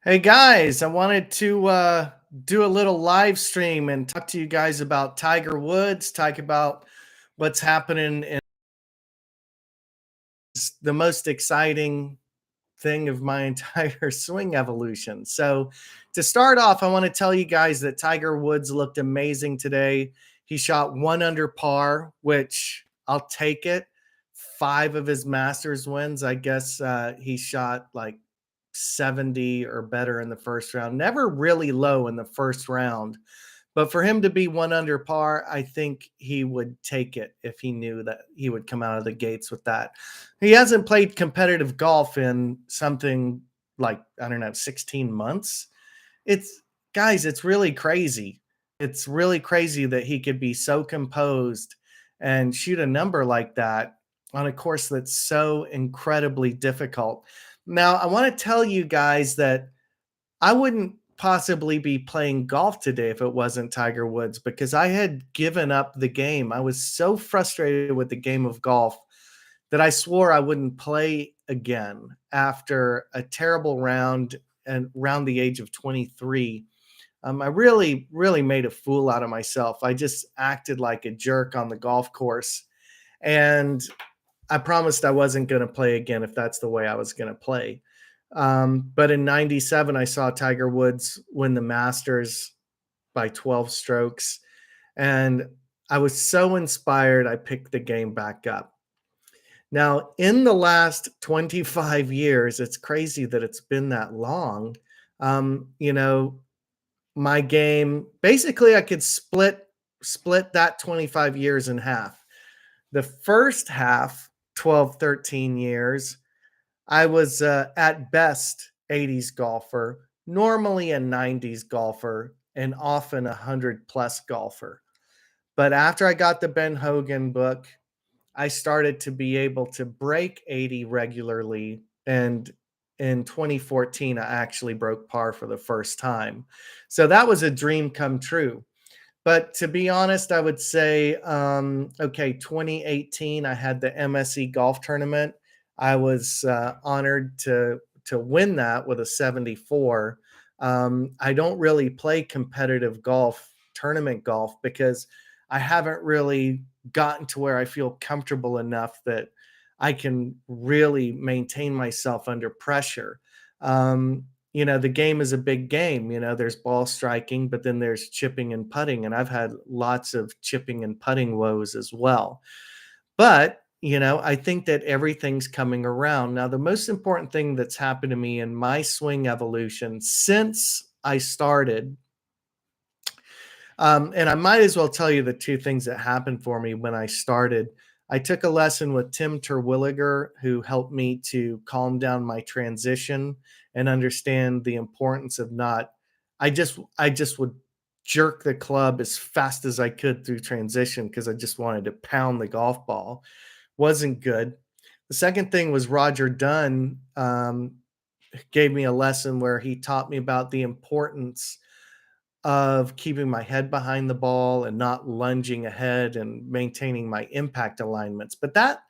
Hey guys, I wanted to do a little live stream and talk to you guys about Tiger Woods, talk about what's happening in the most exciting thing of my entire swing evolution. So, to start off, I want to tell you guys that Tiger Woods looked amazing today. He shot one under par, which I'll take it. Five of his Masters wins. I guess he shot like 70 or better in the first round. Never really low in the first round. But for him to be one under par, I think he would take it if he knew that he would come out of the gates with that. He hasn't played competitive golf in something like, I don't know, 16 months. It's guys, it's really crazy. It's really crazy that he could be so composed and shoot a number like that on a course that's so incredibly difficult. Now, I want to tell you guys that I wouldn't possibly be playing golf today if it wasn't Tiger Woods because I had given up the game. I was so frustrated with the game of golf that I swore I wouldn't play again after a terrible round and around the age of 23. I really, really made a fool out of myself. I just acted like a jerk on the golf course. And I promised I wasn't going to play again if that's the way I was going to play. But in 97, I saw Tiger Woods win the Masters by 12 strokes. And I was so inspired, I picked the game back up. Now, in the last 25 years, it's crazy that it's been that long. Um, you know, my game, basically I could split that 25 years in half. The first half, 12, 13 years, I was at best 80s golfer, normally a 90s golfer, and often a 100 plus golfer. But after I got the Ben Hogan book, I started to be able to break 80 regularly. And in 2014, I actually broke par for the first time. So that was a dream come true. But to be honest, I would say, okay, 2018, I had the MSC golf tournament. I was honored to win that with a 74. I don't really play competitive golf, tournament golf, because I haven't really gotten to where I feel comfortable enough that I can really maintain myself under pressure. The game is a big game. There's ball striking, but then there's chipping and putting. And I've had lots of chipping and putting woes as well. But, I think that everything's coming around. Now, the most important thing that's happened to me in my swing evolution since I started, and I might as well tell you the two things that happened for me when I started. I took a lesson with Tim Terwilliger, who helped me to calm down my transition and understand the importance of not. I just would jerk the club as fast as I could through transition because I just wanted to pound the golf ball. Wasn't good. The second thing was Roger Dunn gave me a lesson where he taught me about the importance of keeping my head behind the ball and not lunging ahead and maintaining my impact alignments. But that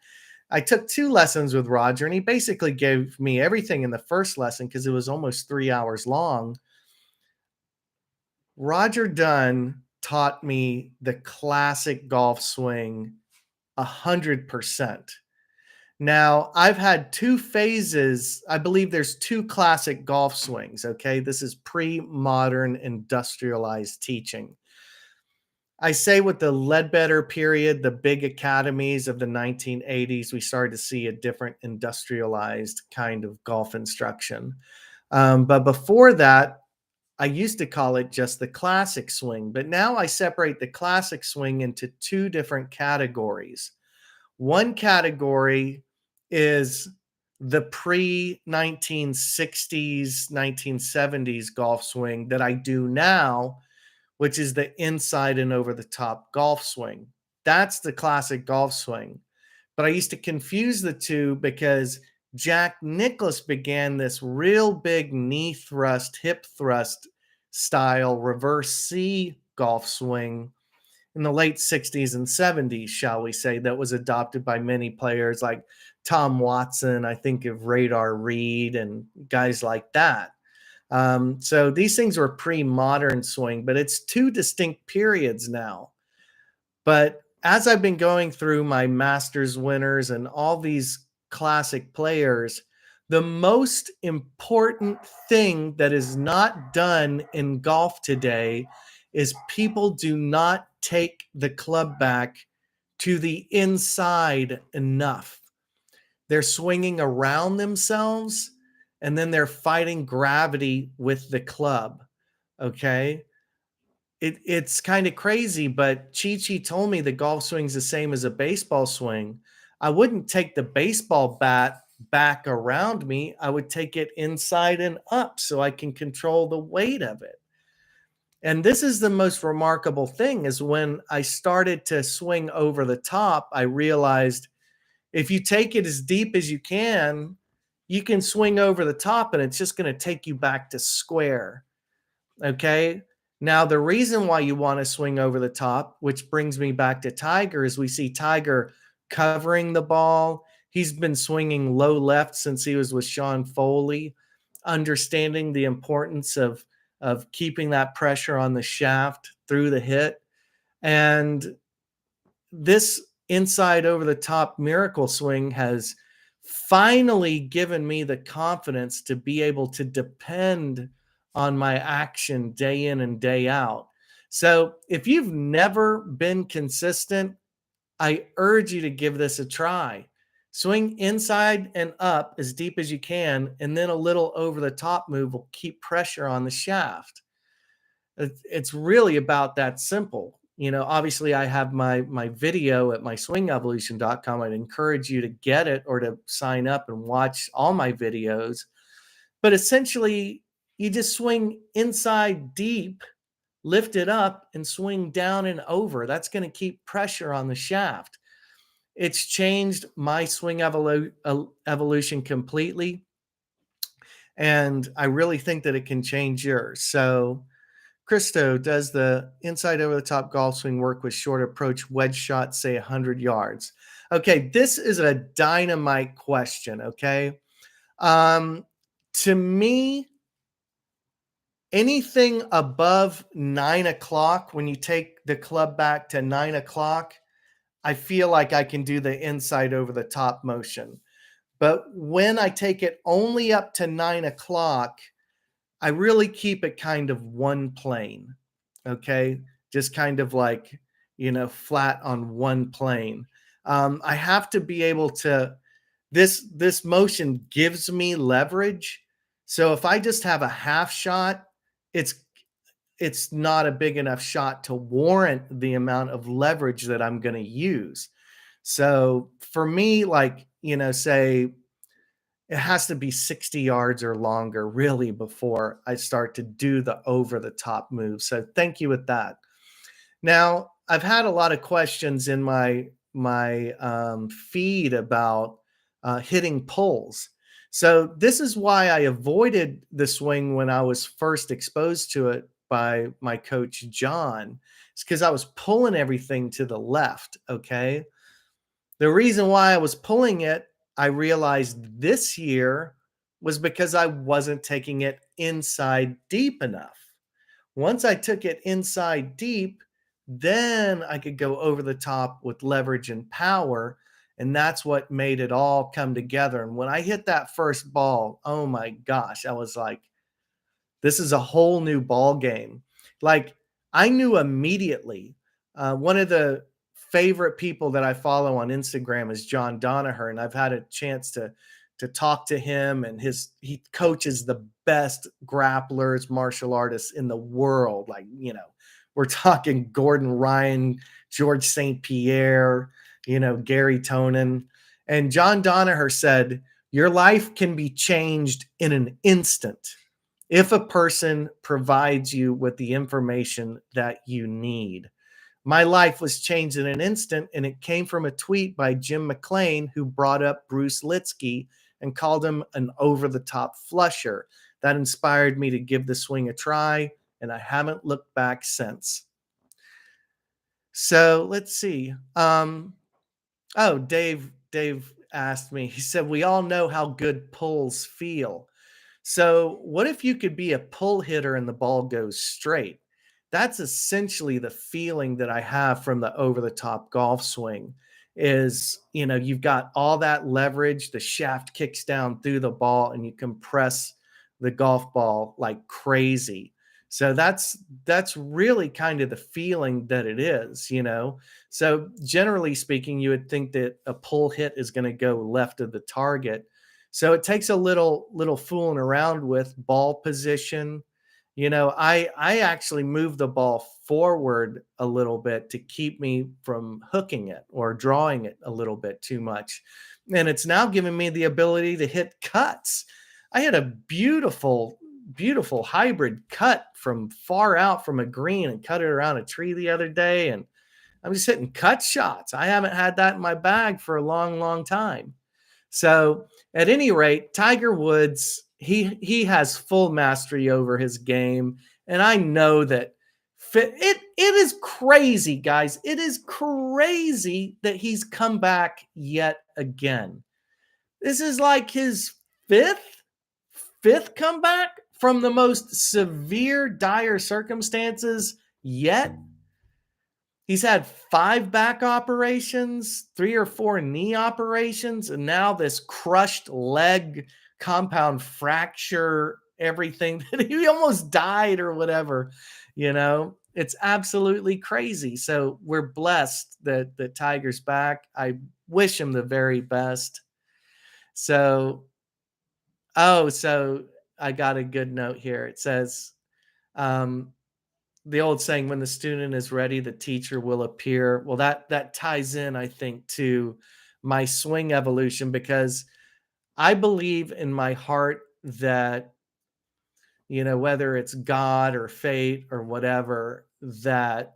I took two lessons with Roger, and he basically gave me everything in the first lesson because it was almost 3 hours long. Roger Dunn taught me the classic golf swing 100%. Now, I've had two phases. I believe there's two classic golf swings. Okay. This is pre modern industrialized teaching. I say with the Ledbetter period, the big academies of the 1980s, we started to see a different industrialized kind of golf instruction. But before that, I used to call it just the classic swing. But now I separate the classic swing into two different categories. One category is the pre 1960s, 1970s golf swing that I do now, which is the inside and over the top golf swing. That's the classic golf swing. But I used to confuse the two because Jack Nicklaus began this real big knee thrust, hip thrust style reverse C golf swing in the late 60s and 70s, shall we say, that was adopted by many players like Tom Watson. I think of Radar Reed and guys like that. So these things were pre-modern swing, but it's two distinct periods now. But as I've been going through my Masters winners and all these classic players, the most important thing that is not done in golf today is people do not take the club back to the inside enough. They're swinging around themselves and then they're fighting gravity with the club. Okay. It's kind of crazy, but Chi told me the golf swing's the same as a baseball swing. I wouldn't take the baseball bat back around me. I would take it inside and up so I can control the weight of it. And this is the most remarkable thing is when I started to swing over the top, I realized if you take it as deep as you can swing over the top and it's just going to take you back to square. Okay. Now, the reason why you want to swing over the top, which brings me back to Tiger, is we see Tiger covering the ball. He's been swinging low left since he was with Sean Foley, understanding the importance of keeping that pressure on the shaft through the hit. And this inside over the top miracle swing has finally given me the confidence to be able to depend on my action day in and day out. So if you've never been consistent, I urge you to give this a try. Swing inside and up as deep as you can, and then a little over the top move will keep pressure on the shaft. It's really about that simple. Obviously I have my video at myswingevolution.com. I'd encourage you to get it or to sign up and watch all my videos. But essentially, you just swing inside deep, lift it up, and swing down and over. That's going to keep pressure on the shaft. It's changed my swing evolution completely. And I really think that it can change yours. So, Christo, does the inside over the top golf swing work with short approach wedge shots, say 100 yards? Okay, this is a dynamite question. Okay. To me, anything above 9 o'clock, when you take the club back to 9 o'clock, I feel like I can do the inside over the top motion. But when I take it only up to 9 o'clock, I really keep it kind of one plane. Okay. Just kind of like, flat on one plane. I have to be able to, this motion gives me leverage. So if I just have a half shot, it's it's not a big enough shot to warrant the amount of leverage that I'm going to use. So for me, like, say it has to be 60 yards or longer really before I start to do the over the top move. So thank you with that. Now, I've had a lot of questions in my feed about hitting pulls. So this is why I avoided the swing when I was first exposed to it by my coach John. It's because I was pulling everything to the left. Okay. The reason why I was pulling it, I realized this year, was because I wasn't taking it inside deep enough. Once I took it inside deep, then I could go over the top with leverage and power. And that's what made it all come together. And when I hit that first ball, oh my gosh, I was like, this is a whole new ball game. Like, I knew immediately. One of the favorite people that I follow on Instagram is John Donaher, and I've had a chance to talk to him. And he coaches the best grapplers, martial artists in the world. Like, we're talking Gordon Ryan, George St. Pierre, Gary Tonin. And John Donaher said, your life can be changed in an instant if a person provides you with the information that you need. My life was changed in an instant, and it came from a tweet by Jim McClain, who brought up Bruce Litsky and called him an over-the-top flusher. That inspired me to give the swing a try, and I haven't looked back since. So let's see. Dave asked me, he said, we all know how good pulls feel. So, what if you could be a pull hitter and the ball goes straight? That's essentially the feeling that I have from the over the top golf swing is, you've got all that leverage, the shaft kicks down through the ball and you compress the golf ball like crazy. So that's really kind of the feeling that it is. So generally speaking, you would think that a pull hit is going to go left of the target, so it takes a little fooling around with ball position. I actually move the ball forward a little bit to keep me from hooking it or drawing it a little bit too much. And it's now giving me the ability to hit cuts. I had a beautiful hybrid cut from far out from a green and cut it around a tree the other day. And I'm just hitting cut shots. I haven't had that in my bag for a long time. So at any rate, Tiger Woods, he has full mastery over his game. And I know that it is crazy, guys. It is crazy that he's come back yet again. This is like his fifth comeback from the most severe, dire circumstances yet. He's had 5 back operations, 3 or 4 knee operations, and now this crushed leg, compound fracture, everything that he almost died or whatever. It's absolutely crazy. So we're blessed that Tiger's back. I wish him the very best. So, so I got a good note here. It says, the old saying, when the student is ready, the teacher will appear. Well, that ties in, I think, to my swing evolution, because I believe in my heart that, whether it's God or fate or whatever, that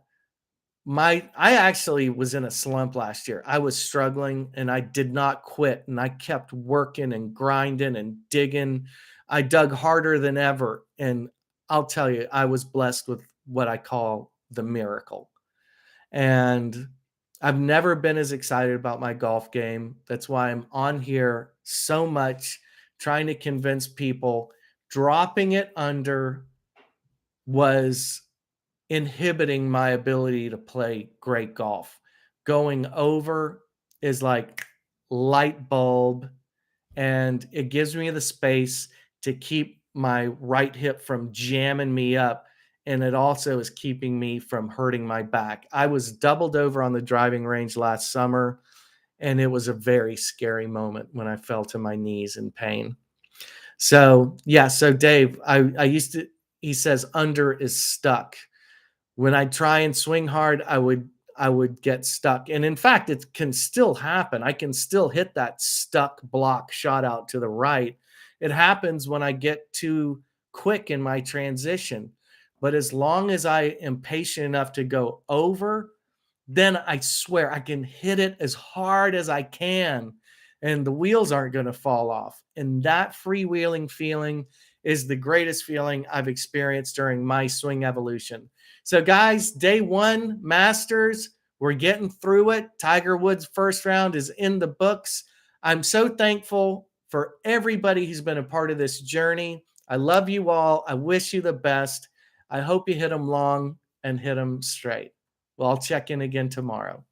I actually was in a slump last year. I was struggling and I did not quit, and I kept working and grinding and digging. I dug harder than ever. And I'll tell you, I was blessed with what I call the miracle. And I've never been as excited about my golf game. That's why I'm on here so much, trying to convince people dropping it under was inhibiting my ability to play great golf. Going over is like light bulb, and it gives me the space to keep my right hip from jamming me up. And it also is keeping me from hurting my back. I was doubled over on the driving range last summer, and it was a very scary moment when I fell to my knees in pain. So, yeah. So, Dave, he says, under is stuck. When I try and swing hard, I would get stuck. And in fact, it can still happen. I can still hit that stuck block shot out to the right. It happens when I get too quick in my transition. But as long as I am patient enough to go over, then I swear I can hit it as hard as I can, and the wheels aren't going to fall off. And that freewheeling feeling is the greatest feeling I've experienced during my swing evolution. So, guys, day 1, Masters, we're getting through it. Tiger Woods' first round is in the books. I'm so thankful for everybody who's been a part of this journey. I love you all. I wish you the best. I hope you hit them long and hit them straight. Well, I'll check in again tomorrow.